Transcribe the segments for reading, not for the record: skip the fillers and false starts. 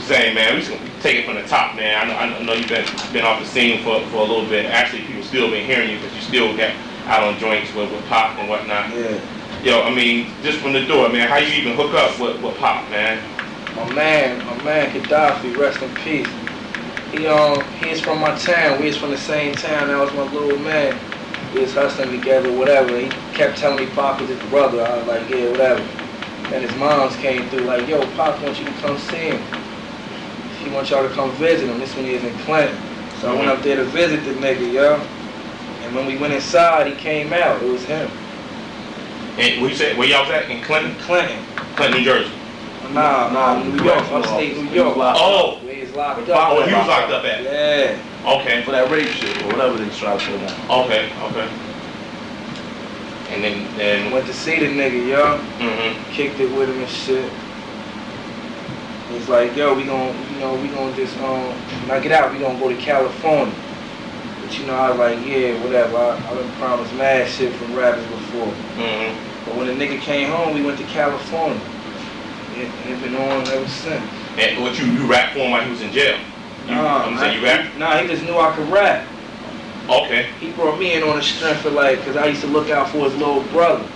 Hussein, man, we just gonna take it from the top, man. I know you've been off the scene for a little bit. Actually, people still been hearing you because you still got out on joints with Pop and whatnot. Yeah. Yo, I mean, just from the door, man, how you even hook up with Pop, man? My man, Gaddafi, rest in peace. He is from my town. We is from the same town. That was my little man. We was hustling together, whatever. He kept telling me Pop was his brother. I was like, yeah, whatever. And his moms came through like, yo, Pop wants you to come see him. He wants y'all to come visit him. This one he is in Clinton. So I went up there to visit the nigga, yo. And when we went inside, he came out. It was him. And what you said, where y'all was at? In Clinton? Clinton, New Jersey. Nah, New York, upstate New York. Oh. Where he's locked up. Oh, he was locked up at? Yeah. Okay. For that rape shit or whatever they tried to put down. Okay. And then went to see the nigga, yo. Mm-hmm. Kicked it with him and shit. He's like, yo, we gon' just when I get out, we gonna go to California. But I was like, yeah, whatever. I been promised mad shit from rappers before. Mm-hmm. But when the nigga came home, we went to California. It been on ever since. And what you rapped for him while he was in jail? You rapped? Nah, he just knew I could rap. Okay. He brought me in on the strength of cause I used to look out for his little brother.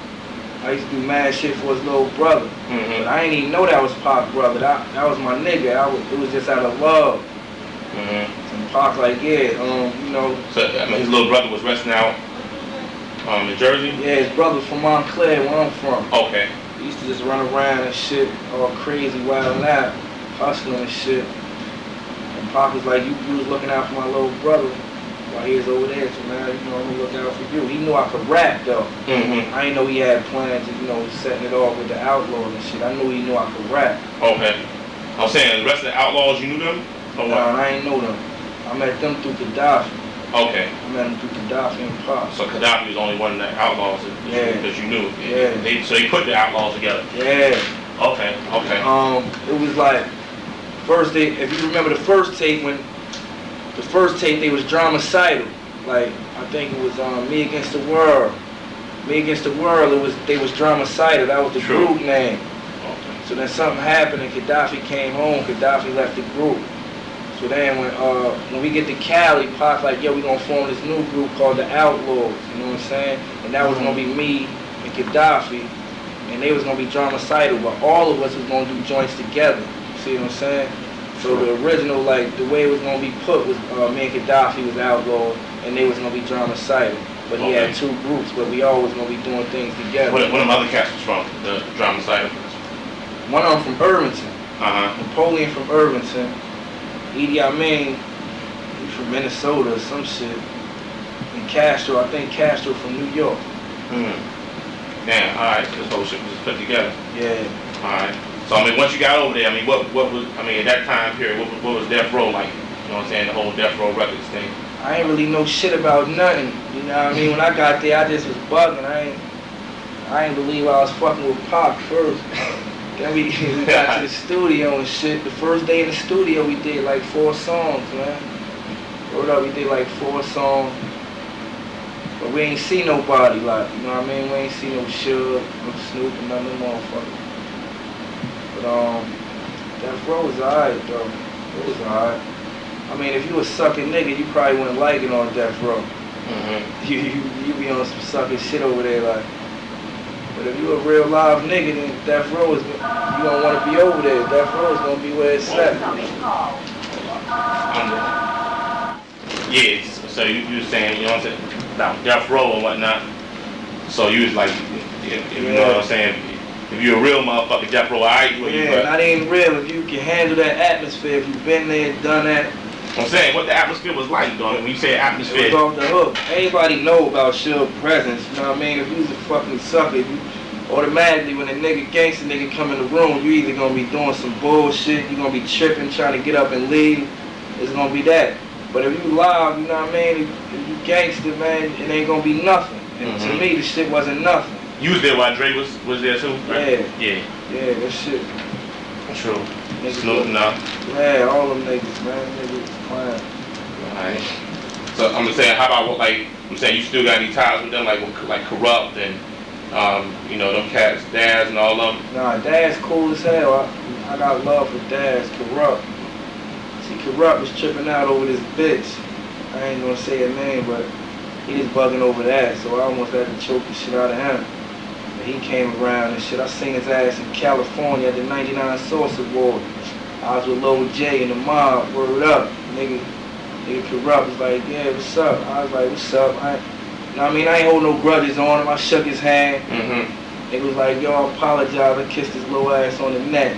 I used to do mad shit for his little brother. Mm-hmm. But I ain't even know that was Pac's brother. That was my nigga. It was just out of love. Mm-hmm. And Pac like, yeah, So, I mean, his little brother was resting out in Jersey? Yeah, his brother's from Montclair, where I'm from. Okay. He used to just run around and shit, all crazy, wild out, hustling and shit. And Pac was like, you was looking out for my little brother while he was over there, so now, I'm gonna look out for you. He knew I could rap, though. Mm-hmm. I didn't know he had plans of, setting it off with the Outlawz and shit. I knew he knew I could rap. Okay. I'm saying, the rest of the Outlawz, you knew them? Or what? I ain't know them. I met them through Gaddafi. Okay. I met him through Gaddafi and Pop. So Gaddafi was only one of the Outlawz because you knew. Yeah. So they put the Outlawz together. Yeah. Okay. It was like first if you remember the first tape they was dramacidal. Like I think it was Me Against the World. Me Against the World. They was dramacidal. That was the group name. Okay. So then something happened and Gaddafi came home. Gaddafi left the group. So then when we get to Cali, Pac like, yo, we gonna form this new group called the Outlawz, you know what I'm saying? And that was gonna be me and Gaddafi, and they was gonna be dramacidal, but all of us was gonna do joints together. You see what I'm saying? So the original, the way it was gonna be put was me and Gaddafi was Outlawz, and they was gonna be dramacidal. But he had two groups, but we always gonna be doing things together. Where them other cats was from, the dramacidal? One of them from Irvington. Napoleon from Irvington. Edie Amin, he's from Minnesota or some shit. And Castro, I think Castro from New York. Damn, alright, so this whole shit was just put together. Yeah. Alright. So I mean, once you got over there, I mean, what was, at that time period, what was Death Row like? You know what I'm saying, the whole Death Row Records thing? I ain't really know shit about nothing. You know what I mean? When I got there, I just was bugging. I ain't believe I was fucking with Pac first. Then we got to the studio and shit. The first day in the studio, we did like 4 songs, man. Word up, we did like 4 songs. But we ain't see nobody, you know what I mean? We ain't see no Suge, no Snoop, and none of them motherfuckers. But, Death Row was alright, though. It was alright. I mean, if you a sucking nigga, you probably wouldn't like it on Death Row. Mm-hmm. You be on some sucking shit over there, But if you a real live nigga, then Death Row is, you don't want to be over there. Death Row is going to be where it's at. Yeah, so you were saying, you know what I'm saying, about Death Row and whatnot. So you was like, if you know what I'm saying, if you're a real motherfucker, Death Row, alright, not even real. If you can handle that atmosphere, if you've been there, done that. I'm saying, what the atmosphere was like, though, when you say atmosphere. It was off the hook. Everybody know about Suge's presence, you know what I mean? If you was a fucking sucker, you automatically, when a gangster nigga come in the room, you either gonna be doing some bullshit, you gonna be tripping, trying to get up and leave. It's gonna be that. But if you live, you know what I mean? If you gangster, man, it ain't gonna be nothing. And to me, the shit wasn't nothing. You was there while Dre was there too, right? Yeah, that shit. True. Snoop, no. Yeah, all them niggas, man. Niggas fine. Alright. So I'm gonna say, how about I'm saying, you still got any ties with them, like Corrupt and them cats, Daz and all of them? Nah, Daz cool as hell. I got love for Daz, Corrupt. See, Corrupt was tripping out over this bitch. I ain't gonna say her name, but he was bugging over that, so I almost had to choke the shit out of him. But he came around and shit. I seen his ass in California at the 99 Source Award. I was with Lil J and the mob, word up. Nigga Corrupt was like, yeah, what's up? I was like, what's up? I ain't hold no grudges on him. I shook his hand. Nigga was like, yo, I apologize. I kissed his little ass on the neck.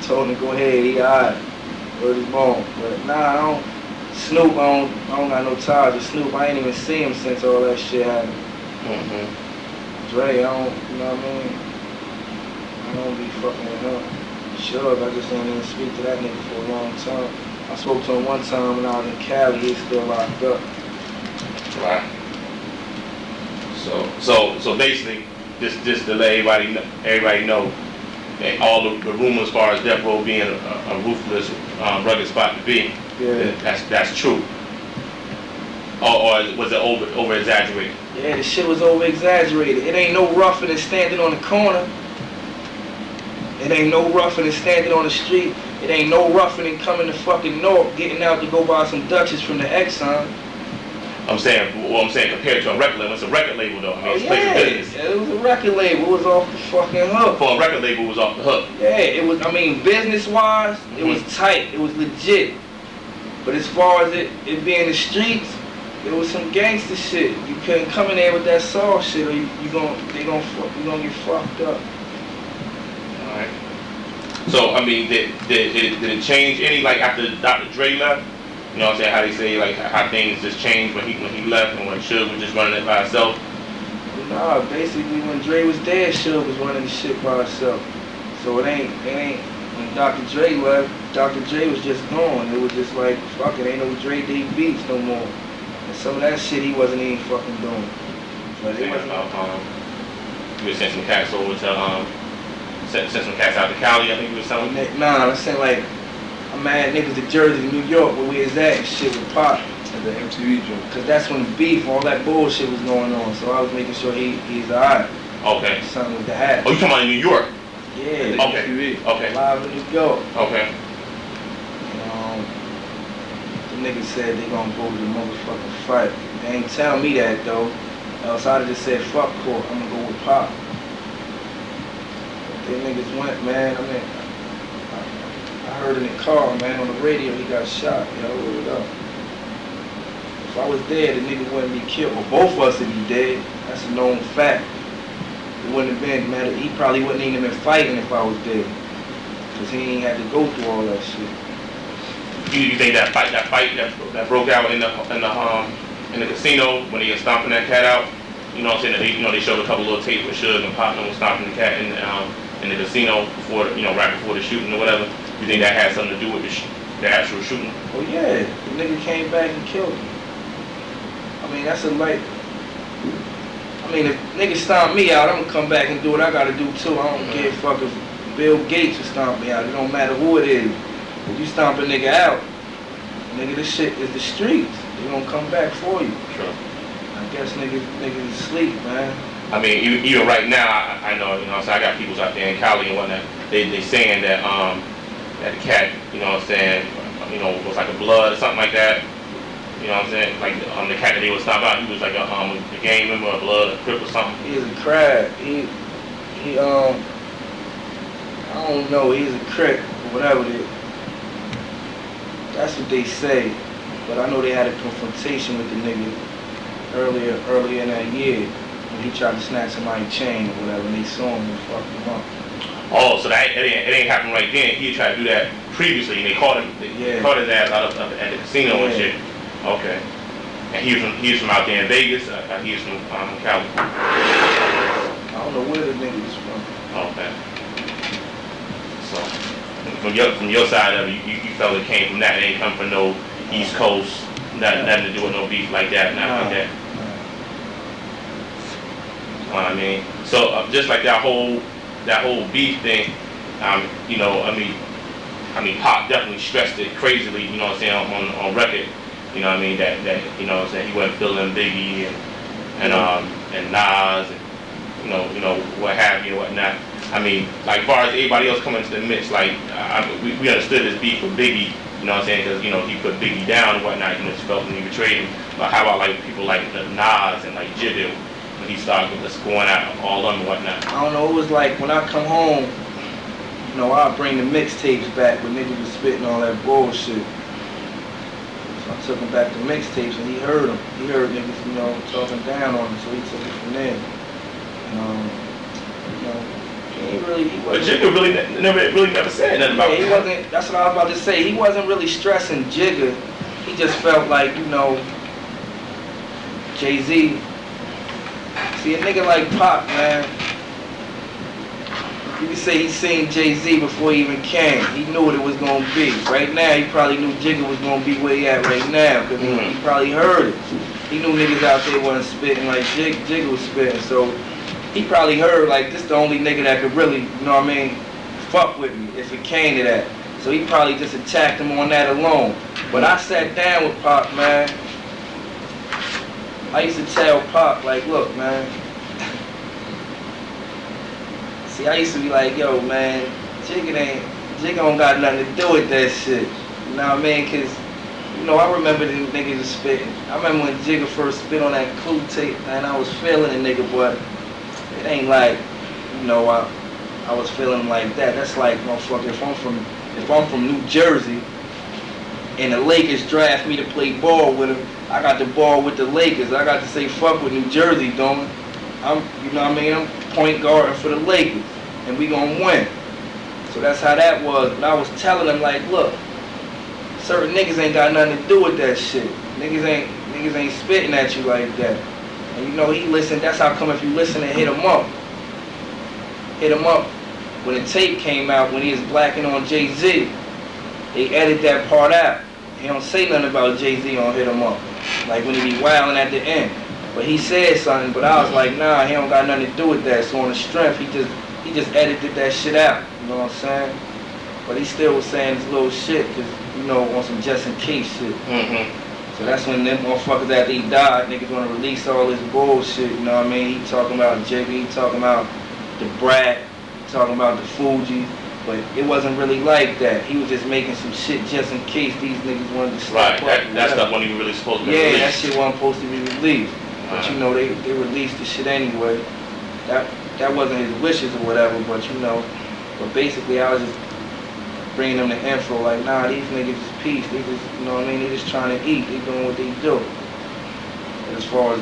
Told him to go ahead, he alright. Word is bone. But nah, I don't. Snoop, I don't got no ties with Snoop. I ain't even seen him since all that shit happened. Dre, I don't, you know what I mean? I don't be fucking with him. Sure, I just ain't even speak to that nigga for a long time. I spoke to him one time when I was in Cali. He's still locked up. Right. So basically, just to let everybody know that all the rumors as far as Death Row being a ruthless, rugged spot to be, that's true. Or was it over exaggerated? Yeah, the shit was over exaggerated. It ain't no rougher than standing on the corner. It ain't no rougher than standing on the street. It ain't no rougher than coming to fucking North, getting out to go buy some Dutchess from the Exxon. I'm saying compared to a record label, it's a record label though. I mean, it's place of business. Yeah, it was a record label. It was off the fucking hook. For a record label, it was off the hook. Yeah, it was. I mean, business-wise, it was tight. It was legit. But as far as it being the streets, it was some gangster shit. You couldn't come in there with that soft shit, or you gonna get fucked up. All right. So I mean, did it change any like after Dr. Dre left? You know what I'm saying? How they say like how things just changed when he left and when Suge was just running it by himself. Nah, basically when Dre was dead, Suge was running the shit by himself. So it ain't when Dr. Dre left, Dr. Dre was just gone. It was just like fuck it, ain't no Dre D beats no more. And some of that shit he wasn't even fucking doing. But it wasn't. You was sent some cats over to sent some cats out to Cali. I think you was telling me. Nah, I'm saying like. I'm mad niggas to Jersey, New York, where we is at and shit with Pop. At the MTV joint. Cause that's when the beef, all that bullshit was going on. So I was making sure he's alright. Okay. Something with the hat. Oh, you talking about in New York? Yeah. Okay. MTV. Okay. Live in New York. Okay. The niggas said they gonna go to the motherfucking fight. They ain't tell me that though. Else I'd have just said fuck court. I'm gonna go with Pop. But they niggas went, man. I mean. I heard in the car, man, on the radio, he got shot. Yo, what up? If I was dead, the nigga wouldn't be killed. Well, both of us would be dead. That's a known fact. It wouldn't have been, man, he probably wouldn't even been fighting if I was dead. Because he ain't had to go through all that shit. You think that fight that broke out in the casino when they were stomping that cat out? You know what I'm saying? They showed a couple little tapes with Suge and Pop was stomping the cat in the casino before, right before the shooting or whatever. You think that had something to do with the actual shooting? Oh yeah, the nigga came back and killed him. I mean, that's a light. I mean, if niggas stomp me out, I'm gonna come back and do what I gotta do too. I don't give a fuck if Bill Gates will stomp me out. It don't matter who it is. If you stomp a nigga out, nigga, this shit is the streets. They gonna come back for you. Sure. I guess niggas asleep, man. I mean, even right now, I know, so I got people out there in Cali and whatnot. They saying that that the cat, was like a blood or something like that. You know what I'm saying? Like the cat that they was stomping out, he was like a gang member, a blood, a crip or something. He is a crab. He I don't know, he's a crip or whatever it is. That's what they say. But I know they had a confrontation with the nigga earlier in that year when he tried to snatch somebody's chain or whatever, and they saw him and fucked him up. Oh, so it ain't happened right then. He tried to do that previously, and they caught him. They caught his ass out at the casino and shit. Okay. And he's from out there in Vegas. He's from Cali. I don't know where the nigga is from. Okay. So from your side of it, you felt it came from that. It ain't come from no East Coast. Nothing to do with no beef like that. Nothing like that. I mean, so just like that whole beef thing, Pop definitely stressed it crazily, you know what I'm saying, on record, you know what I mean, that you know what I'm saying, he wasn't feeling Biggie and Nas and you know what have you and whatnot. I mean, like far as everybody else coming to the mix, like we understood this beef with Biggie You know what I'm saying? Because, you know, he put Biggie down and whatnot, you know, he felt when he betrayed him. But how about like people like Nas and like Jigga, when he started just going out all on and whatnot? I don't know, it was like when I come home, you know, I'll bring the mixtapes back when niggas was spitting all that bullshit. So I took him back to mixtapes and he heard them. He heard niggas, you know, talking down on him, so he took it from there. You know, he wasn't. But Jigga really never said nothing about he wasn't, that's what I was about to say. He wasn't really stressing Jigga. He just felt like, you know, Jay-Z. See, a nigga like Pac, man, you can say he seen Jay-Z before he even came. He knew what it was going to be. Right now, he probably knew Jigga was going to be where he at right now, because he probably heard it. He knew niggas out there wasn't spitting like Jigga was spitting, so he probably heard, like, this the only nigga that could really, you know what I mean, fuck with me if it came to that. So he probably just attacked him on that alone. But I sat down with Pac, man. I used to tell Pac, like, look, man. See, I used to be like, yo, man, Jigga don't got nothing to do with that shit. You know what I mean? Because, you know, I remember the niggas was spitting. I remember when Jigga first spit on that Clue tape, and I was feeling the nigga, but it ain't like, you know, I was feeling like that. That's like, motherfucker, if I'm from New Jersey and the Lakers draft me to play ball with them, I got the ball with the Lakers. I got to say fuck with New Jersey, don't I? You know what I mean? I'm point guarding for the Lakers, and we gonna win. So that's how that was. But I was telling them, like, look, certain niggas ain't got nothing to do with that shit. Niggas ain't spitting at you like that. And you know, he listened. That's how come if you listen and hit him up. Hit him up. When the tape came out, when he was blacking on Jay-Z, they edited that part out. He don't say nothing about Jay-Z on Hit Him Up. Like when he be wilding at the end. But he said something, but I was like, nah, he don't got nothing to do with that. So on the strength, he just edited that shit out. You know what I'm saying? But he still was saying this little shit, cause, you know, on some just in case shit. So that's when them motherfuckers after he died, niggas gonna release all this bullshit, you know what I mean? He talking about Jigga, he talking about the Brat, he talking about the Fuji, but it wasn't really like that. He was just making some shit just in case these niggas wanted to slap up. That stuff wasn't even really supposed to be released. released. That shit wasn't supposed to be released. But you know, they released the shit anyway. That wasn't his wishes or whatever, but you know, but basically I was just bringing them the info, like, nah, these niggas is peace. They just, you know what I mean? They just trying to eat. They doing what they do. And as far as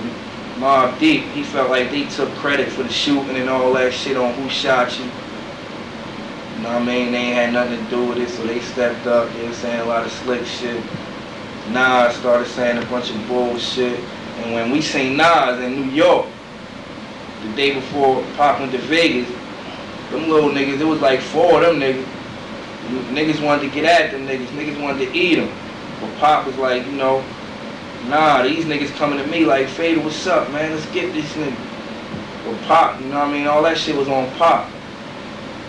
Mobb Deep, he felt like they took credit for the shooting and all that shit on who shot you. You know what I mean? They ain't had nothing to do with it, so they stepped up. They were saying a lot of slick shit. Nas started saying a bunch of bullshit. And when we seen Nas in New York, the day before Pac went to Vegas, them little niggas, it was like 4 of them niggas. Niggas wanted to get at them niggas. Niggas wanted to eat them. But Pac was like, you know, nah, these niggas coming to me like, Fader, what's up, man? Let's get this nigga. But Pac, you know what I mean? All that shit was on Pac.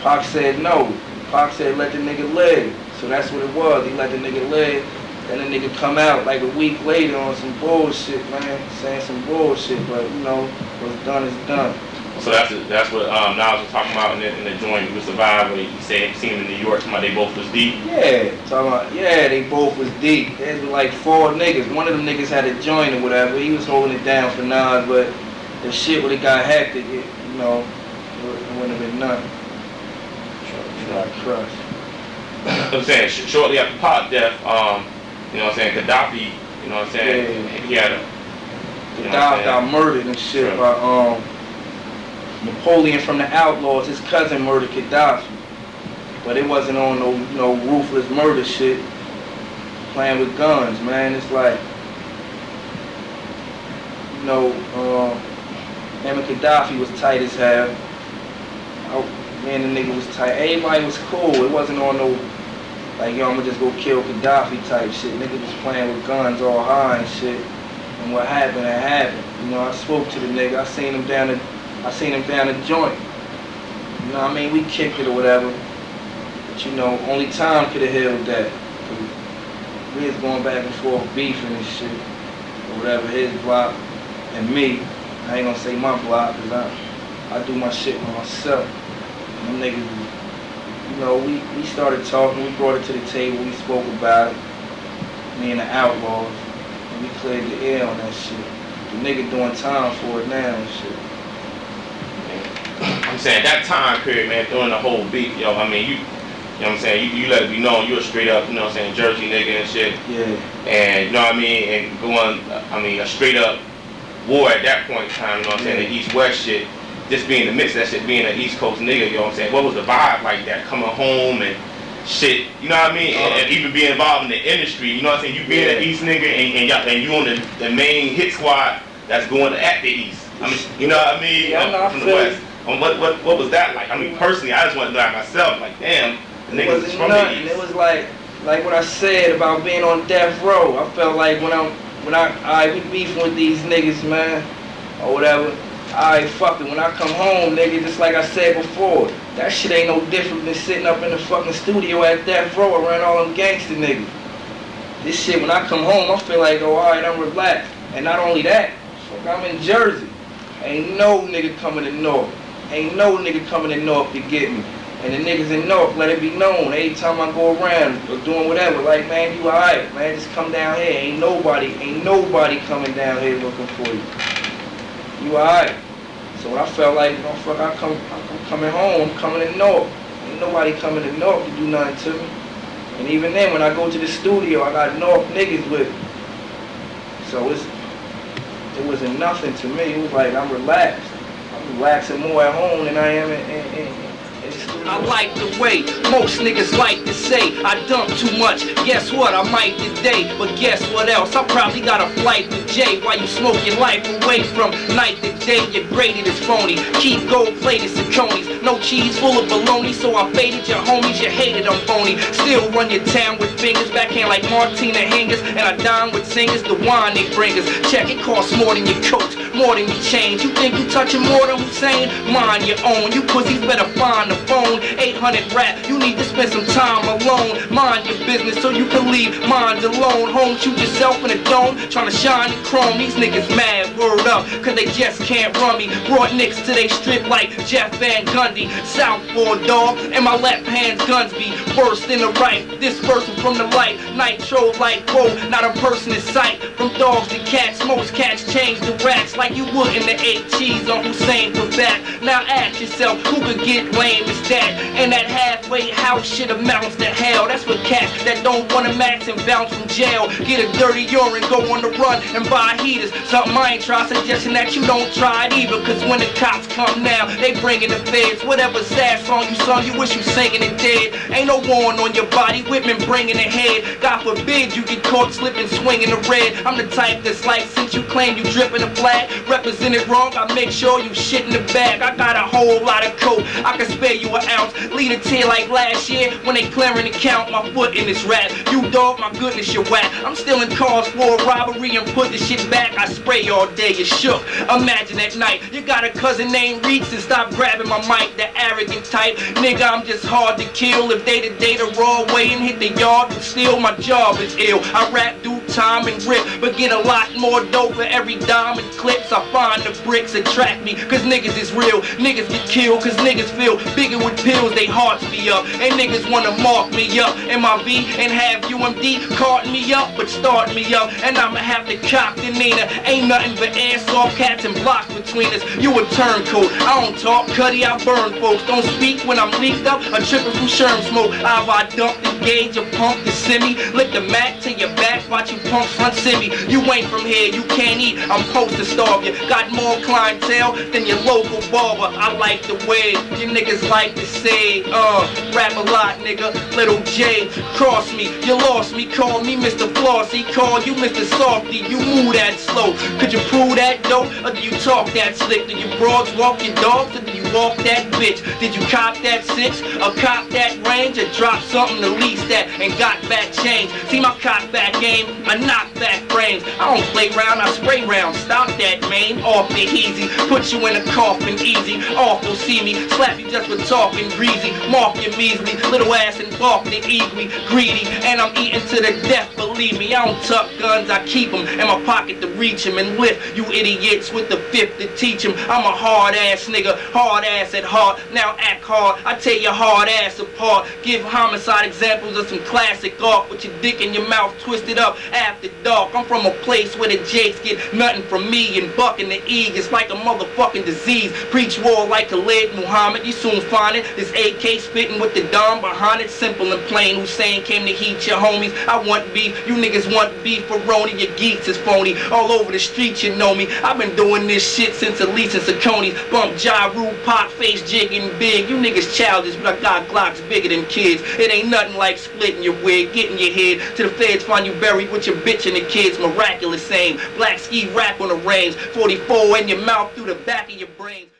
Pac said no. Pac said let the nigga live. So that's what it was. He let the nigga live. Then the nigga come out like a week later on some bullshit, man. Saying some bullshit. But, you know, what's done is done. So that's what Nas was talking about in the joint with Survive, where he said he seen him in New York, somebody they both was deep. Yeah, talking about, yeah, they both was deep. There was like 4 niggas. One of them niggas had a joint or whatever. He was holding it down for Nas, but the shit would have got hectic, you know, it wouldn't have been nothing. Got crushed. I'm saying shortly after Pac death, you know what I'm saying, Gaddafi, you know what I'm saying, yeah. he had a Gaddafi got murdered and shit by Napoleon from the Outlawz. His cousin murdered Gaddafi, but it wasn't on no ruthless murder shit. Playing with guns, man. It's like, you know, him and Gaddafi was tight as hell. Me and the nigga was tight. Everybody was cool. It wasn't on no like, yo, I'ma just go kill Gaddafi type shit. Nigga was playing with guns all high and shit. And what happened, it happened. You know, I spoke to the nigga. I seen him down the joint. You know what I mean? We kicked it or whatever. But you know, only time could have healed that. We was going back and forth beefing and shit. Or whatever, his block and me. I ain't gonna say my block, because I do my shit with myself. And them niggas, you you know, we started talking, we brought it to the table, we spoke about it, me and the Outlawz, and we cleared the air on that shit. The nigga doing time for it now and shit. I'm saying that time period, man, during the whole beat, yo, I mean, you know what I'm saying, you let it be known you a straight up, you know what I'm saying, Jersey nigga and shit. Yeah. And, you know what I mean, and going, I mean, a straight up war at that point in time, you know what I'm saying, the East-West shit, just being the mix of that shit, being an East Coast nigga, you know what I'm saying, what was the vibe like that, coming home and shit, you know what I mean, and even being involved in the industry, you know what I'm saying, you being an East nigga and you on the main hit squad that's going at the East, I mean, you know what I mean, from the West. What was that like? I mean, personally, I just wanted to know myself, like, damn, the niggas is from the East. It was like what I said about being on death row. I felt like when I be beefing with these niggas, man, or whatever, fuck it. When I come home, nigga, just like I said before, that shit ain't no different than sitting up in the fucking studio at death row around all them gangster niggas. This shit, when I come home, I feel like, oh, alright, I'm relaxed. And not only that, fuck, I'm in Jersey. Ain't no nigga coming to North. Ain't no nigga coming in North to get me. And the niggas in North, let it be known. Every time I go around or doing whatever, like, man, you alright, man, just come down here. Ain't nobody coming down here looking for you. You alright. So I felt like, you know, fuck, I'm coming home, I'm coming to North. Ain't nobody coming to North to do nothing to me. And even then, when I go to the studio, I got North niggas with me. So it wasn't nothing to me. It was like, I'm relaxed. Relaxing more at home than I am in I like the way most niggas like to say I dump too much. Guess what? I might today, but guess what else? I probably got a flight with Jay while you smoke your life away from night to day. Your graded is phony. Keep gold-plated Sauconys. No cheese, full of baloney. So I faded your homies. You hated I'm phony. Still run your town with fingers. Backhand like Martina Hingers. And I dine with singers. The wine they bring us. Check, it costs more than your coat, more than your change. You think you touching more than Hussein? Mind your own. You pussies better find the phone. 800 rap, you need to spend some time alone. Mind your business so you can leave mine alone. Home, shoot yourself in the dome, trying to shine and chrome. These niggas mad, word up, cause they just can't run me. Brought nicks to they strip like Jeff Van Gundy. Southpaw dog, and my left hand's guns be worse than the right. Dispersing from the light, nitro like whoa, not a person in sight. From dogs to cats, most cats change the rats like you would in the 8 cheese on Hussein for that. Now ask yourself, who could get lame as that? And that halfway house shit amounts to hell. That's for cats that don't wanna max and bounce from jail. Get a dirty urine, go on the run and buy heaters. Something I ain't try, suggesting that you don't try it either. Cause when the cops come now, they bringing the feds. Whatever sad song you sung, you wish you singing it dead. Ain't no warrant on your body, Whitman bringing it head. God forbid you get caught slipping, swinging the red. I'm the type that's like, since you claim you dripping a flag, represent it wrong, I make sure you shit in the bag. I got a whole lot of coke, I can spare you an ounce. Lead a tear like last year when they clearing the count. My foot in this rap. You dog, my goodness, you're whack. I'm stealing cars for a robbery and put the shit back. I spray all day, you shook. Imagine at night, you got a cousin named Reeks and stop grabbing my mic, the arrogant type. Nigga, I'm just hard to kill. If they the day the raw way and hit the yard, but still my job is ill. I rap, do time and rip, but get a lot more dope for every dime and clips. I find the bricks attract me, cause niggas is real. Niggas get killed, cause niggas feel bigger with pills. They hearts be up, and niggas wanna mark me up in my V and have UMD carting me up, but start me up, and I'ma have to cop the Nina. Ain't nothing but airsoft cats and blocks between us. You a turncoat, I don't talk, Cuddy, I burn folks. Don't speak when I'm leaked up, or tripping from sherm smoke. I dump the gauge, or pump the semi, lick the Mac to your back, watch you punks front semi. You ain't from here, you can't eat, I'm supposed to starve you. Got more clientele than your local barber. I like the way you niggas like to say, rap a lot, nigga. Little J, cross me, you lost me. Call me Mr. Flossy, call you Mr. Softy. You move that slow. Could you prove that dope, or do you talk that slick? Do you broads walk your dogs, or do you walk that bitch? Did you cop that 6, or cop that range, or drop something to lease that and got back change? See my cop back game, I knock back frames. I don't play round, I spray round. Stop that, man, off the easy. Put you in a coffin easy. Awful see me, slap you just for talking greasy. Mark your measly, little ass and bark the eagly, greedy, and I'm eating to the death, believe me. I don't tuck guns, I keep them in my pocket to reach them and lift you idiots with the fifth to teach them. I'm a hard ass nigga, hard hard ass at heart. Now act hard, I tear your hard ass apart. Give homicide examples of some classic art with your dick in your mouth twisted up after dark. I'm from a place where the Jakes get nothing from me, and bucking the E is like a motherfucking disease. Preach war like Khalid Muhammad, you soon find it. This AK spitting with the Dom behind it, simple and plain. Hussein came to heat your homies. I want beef, you niggas want beef. Ferroni, your geeks is phony. All over the streets you know me. I've been doing this shit since Elise and Saucony's. Bump Ja Rule, Pop, face jigging big. You niggas childish, but I got Glocks bigger than kids. It ain't nothing like splitting your wig, getting your head till the feds find you buried with your bitch and the kids. Miraculous aim, black ski rap on the range, 44 in your mouth through the back of your brains.